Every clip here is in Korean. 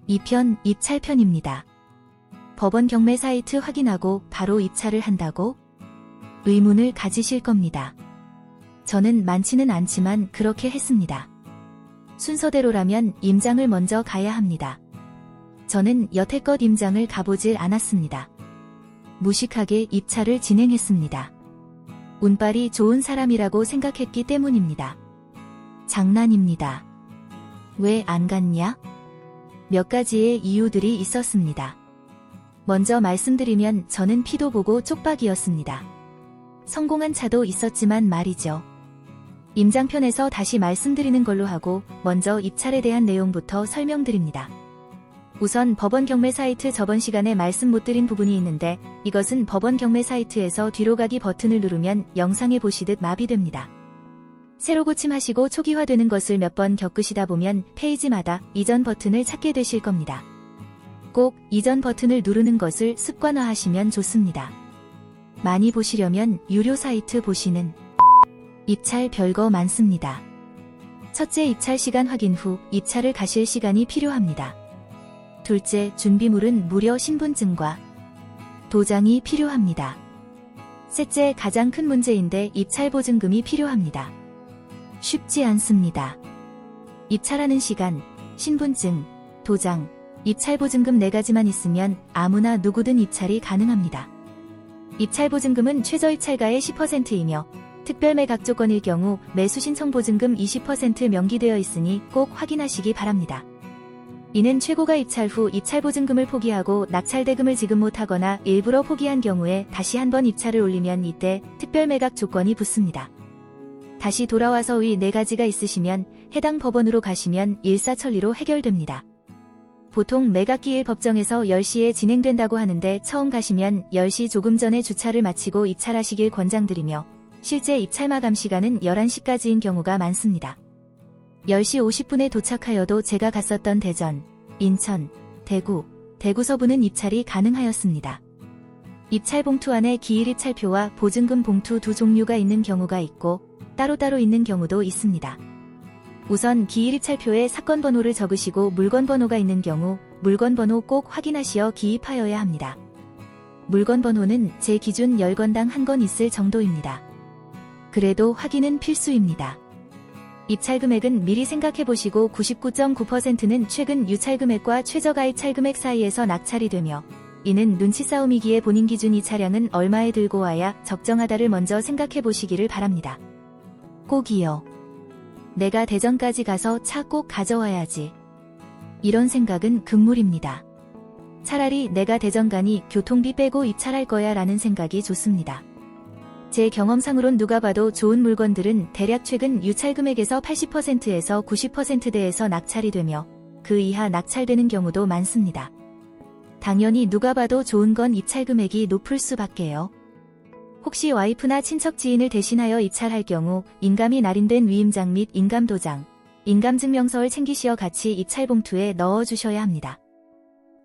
2편 입찰편입니다. 법원 경매 사이트 확인하고 바로 입찰을 한다고? 의문을 가지실 겁니다. 저는 많지는 않지만 그렇게 했습니다. 순서대로라면 임장을 먼저 가야 합니다. 저는 여태껏 임장을 가보질 않았습니다. 무식하게 입찰을 진행했습니다. 운빨이 좋은 사람이라고 생각했기 때문입니다. 장난입니다. 왜 안 갔냐? 몇 가지의 이유들이 있었습니다. 먼저 말씀드리면 저는 피도 보고 쪽박이었습니다. 성공한 차도 있었지만 말이죠. 임장편에서 다시 말씀드리는 걸로 하고 먼저 입찰에 대한 내용부터 설명드립니다. 우선 법원 경매 사이트 저번 시간에 말씀 못 드린 부분이 있는데 이것은 법원 경매 사이트에서 뒤로 가기 버튼을 누르면 영상에 보시듯 마비됩니다. 새로 고침하시고 초기화되는 것을 몇 번 겪으시다 보면 페이지마다 이전 버튼을 찾게 되실 겁니다. 꼭 이전 버튼을 누르는 것을 습관화하시면 좋습니다. 많이 보시려면 유료 사이트 보시는 입찰 별거 많습니다. 첫째, 입찰 시간 확인 후 입찰을 가실 시간이 필요합니다. 둘째, 준비물은 무려 신분증과 도장이 필요합니다. 셋째, 가장 큰 문제인데 입찰 보증금이 필요합니다. 쉽지 않습니다. 입찰하는 시간, 신분증, 도장, 입찰 보증금 4가지만 있으면 아무나 누구든 입찰이 가능합니다. 입찰 보증금은 최저 입찰가의 10%이며 특별 매각 조건일 경우 매수 신청 보증금 20% 명기되어 있으니 꼭 확인하시기 바랍니다. 이는 최고가 입찰 후 입찰 보증금을 포기하고 낙찰 대금을 지급 못하거나 일부러 포기한 경우에 다시 한번 입찰을 올리면 이때 특별 매각 조건이 붙습니다. 다시 돌아와서 위 4가지가 있으시면 해당 법원으로 가시면 일사천리로 해결됩니다. 보통 매각기일 법정에서 10시에 진행된다고 하는데 처음 가시면 10시 조금 전에 주차를 마치고 입찰하시길 권장드리며 실제 입찰 마감 시간은 11시까지인 경우가 많습니다. 10시 50분에 도착하여도 제가 갔었던 대전, 인천, 대구 서부는 입찰이 가능하였습니다. 입찰 봉투 안에 기일 입찰표와 보증금 봉투 두 종류가 있는 경우가 있고 따로따로 있는 경우도 있습니다. 우선 기일 입찰표에 사건 번호를 적으시고 물건 번호가 있는 경우 물건 번호 꼭 확인하시어 기입하여야 합니다. 물건 번호는 제 기준 10건당 1건 있을 정도입니다. 그래도 확인은 필수입니다. 입찰 금액은 미리 생각해보시고 99.9%는 최근 유찰 금액과 최저가 입찰 금액 사이에서 낙찰이 되며 이는 눈치 싸움이기에 본인 기준 이 차량은 얼마에 들고 와야 적정하다를 먼저 생각해보시기를 바랍니다. 꼭이요. 내가 대전까지 가서 차 꼭 가져와야지. 이런 생각은 금물입니다. 차라리 내가 대전 가니 교통비 빼고 입찰할 거야 라는 생각이 좋습니다. 제 경험상으론 누가 봐도 좋은 물건들은 대략 최근 유찰 금액에서 80%에서 90%대에서 낙찰이 되며 그 이하 낙찰되는 경우도 많습니다. 당연히 누가 봐도 좋은 건 입찰 금액이 높을 수밖에요. 혹시 와이프나 친척 지인을 대신하여 입찰할 경우 인감이 날인된 위임장 및 인감도장, 인감증명서를 챙기시어 같이 입찰 봉투에 넣어주셔야 합니다.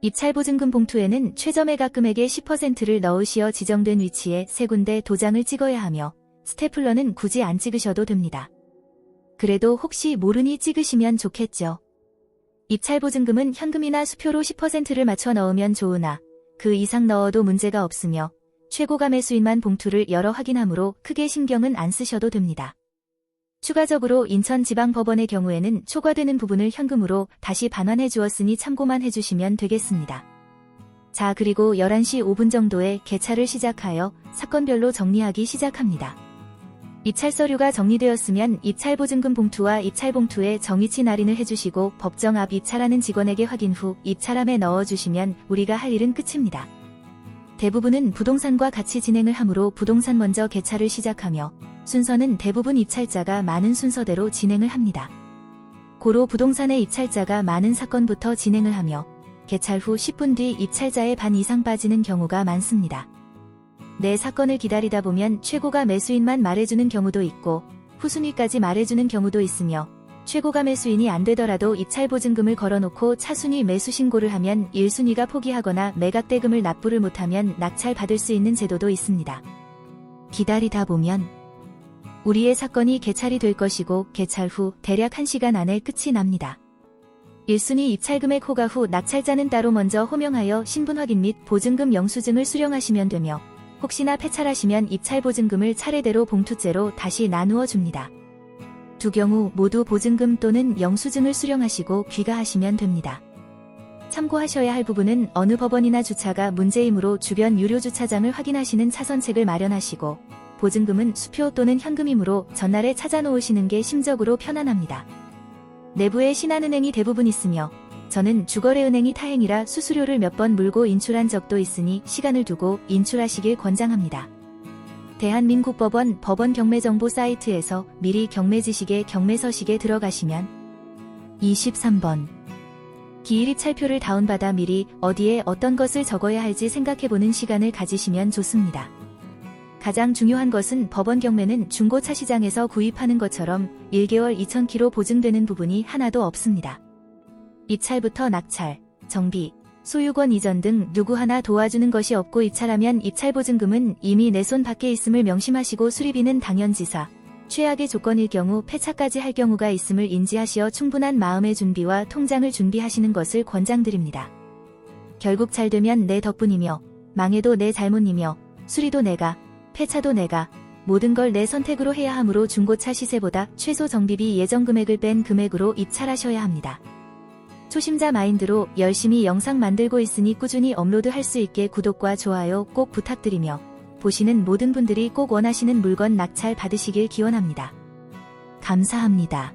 입찰 보증금 봉투에는 최저 매각 금액의 10%를 넣으시어 지정된 위치에 3군데 도장을 찍어야 하며 스테플러는 굳이 안 찍으셔도 됩니다. 그래도 혹시 모르니 찍으시면 좋겠죠. 입찰 보증금은 현금이나 수표로 10%를 맞춰 넣으면 좋으나 그 이상 넣어도 문제가 없으며 최고가 매수인만 봉투를 열어 확인하므로 크게 신경은 안 쓰셔도 됩니다. 추가적으로 인천지방법원의 경우에는 초과되는 부분을 현금으로 다시 반환해 주었으니 참고만 해주시면 되겠습니다. 자, 그리고 11시 5분 정도에 개차를 시작하여 사건별로 정리하기 시작합니다. 입찰 서류가 정리되었으면 입찰 보증금 봉투와 입찰 봉투에 정위치 날인을 해주시고 법정 앞 입찰하는 직원에게 확인 후 입찰함에 넣어주시면 우리가 할 일은 끝입니다. 대부분은 부동산과 같이 진행을 하므로 부동산 먼저 개차를 시작하며 순서는 대부분 입찰자가 많은 순서대로 진행을 합니다. 고로 부동산의 입찰자가 많은 사건부터 진행을 하며 개찰 후 10분 뒤 입찰자의 반 이상 빠지는 경우가 많습니다. 내 사건을 기다리다 보면 최고가 매수인만 말해주는 경우도 있고 후순위까지 말해주는 경우도 있으며 최고가 매수인이 안 되더라도 입찰 보증금을 걸어놓고 차순위 매수 신고를 하면 1순위가 포기하거나 매각 대금을 납부를 못하면 낙찰 받을 수 있는 제도도 있습니다. 기다리다 보면 우리의 사건이 개찰이 될 것이고 개찰 후 대략 1시간 안에 끝이 납니다. 1순위 입찰금액 호가 후 낙찰자는 따로 먼저 호명하여 신분 확인 및 보증금 영수증을 수령하시면 되며 혹시나 폐찰하시면 입찰 보증금을 차례대로 봉투째로 다시 나누어 줍니다. 두 경우 모두 보증금 또는 영수증을 수령하시고 귀가하시면 됩니다. 참고하셔야 할 부분은 어느 법원이나 주차가 문제이므로 주변 유료 주차장을 확인하시는 차선책을 마련하시고 보증금은 수표 또는 현금이므로 전날에 찾아놓으시는 게 심적으로 편안합니다. 내부에 신한은행이 대부분 있으며 저는 주거래은행이 타행이라 수수료를 몇 번 물고 인출한 적도 있으니 시간을 두고 인출하시길 권장합니다. 대한민국법원 법원 경매정보 사이트에서 미리 경매지식의 경매서식에 들어가시면 23번 기일입찰표를 다운받아 미리 어디에 어떤 것을 적어야 할지 생각해보는 시간을 가지시면 좋습니다. 가장 중요한 것은 법원 경매는 중고차 시장에서 구입하는 것처럼 1개월 2,000km 보증되는 부분이 하나도 없습니다. 입찰부터 낙찰, 정비, 소유권 이전 등 누구 하나 도와주는 것이 없고 입찰하면 입찰보증금은 이미 내 손 밖에 있음을 명심하시고 수리비는 당연지사, 최악의 조건일 경우 폐차까지 할 경우가 있음을 인지하시어 충분한 마음의 준비와 통장을 준비하시는 것을 권장드립니다. 결국 잘 되면 내 덕분이며 망해도 내 잘못이며 수리도 내가, 폐차도 내가, 모든 걸 내 선택으로 해야 하므로 중고차 시세보다 최소 정비비 예정 금액을 뺀 금액으로 입찰하셔야 합니다. 초심자 마인드로 열심히 영상 만들고 있으니 꾸준히 업로드할 수 있게 구독과 좋아요 꼭 부탁드리며 보시는 모든 분들이 꼭 원하시는 물건 낙찰 받으시길 기원합니다. 감사합니다.